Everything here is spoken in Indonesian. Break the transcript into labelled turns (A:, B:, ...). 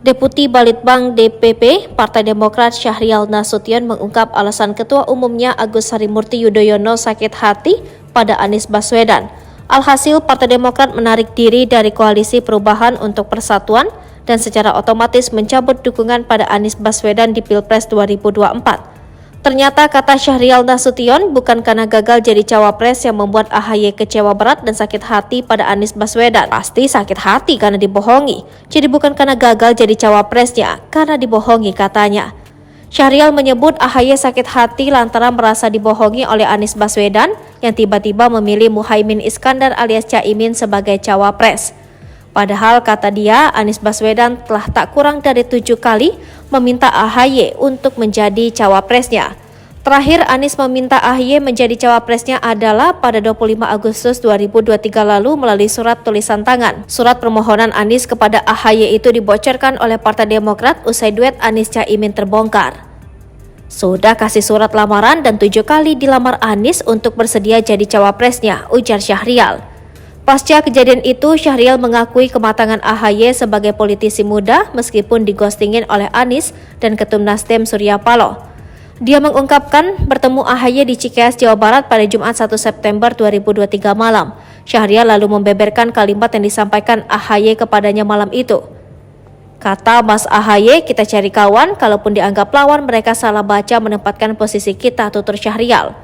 A: Deputi Balitbang DPP Partai Demokrat Syahrial Nasution mengungkap alasan Ketua Umumnya Agus Harimurti Yudhoyono sakit hati pada Anies Baswedan. Alhasil Partai Demokrat menarik diri dari Koalisi Perubahan untuk Persatuan dan secara otomatis mencabut dukungan pada Anies Baswedan di Pilpres 2024. Ternyata kata Syahrial Nasution bukan karena gagal jadi cawapres yang membuat AHY kecewa berat dan sakit hati pada Anies Baswedan. Pasti sakit hati karena dibohongi. Jadi bukan karena gagal jadi cawapresnya, karena dibohongi katanya. Syahrial menyebut AHY sakit hati lantaran merasa dibohongi oleh Anies Baswedan yang tiba-tiba memilih Muhaimin Iskandar alias Caimin sebagai cawapres. Padahal kata dia, Anies Baswedan telah tak kurang dari 7 kali meminta AHY untuk menjadi cawapresnya. Terakhir Anies meminta AHY menjadi cawapresnya adalah pada 25 Agustus 2023 lalu melalui surat tulisan tangan. Surat permohonan Anies kepada AHY itu dibocorkan oleh Partai Demokrat usai duet Anies Caimin terbongkar. Sudah kasih surat lamaran dan 7 kali dilamar Anies untuk bersedia jadi cawapresnya, ujar Syahrial. Pasca kejadian itu, Syahrial mengakui kematangan AHY sebagai politisi muda meskipun digostingin oleh Anies dan Ketum Nasdem Surya Paloh. Dia mengungkapkan bertemu AHY di Cikeas, Jawa Barat pada Jumat 1 September 2023 malam. Syahrial lalu membeberkan kalimat yang disampaikan AHY kepadanya malam itu. Kata Mas AHY, kita cari kawan, kalaupun dianggap lawan mereka salah baca menempatkan posisi kita, tutur Syahrial.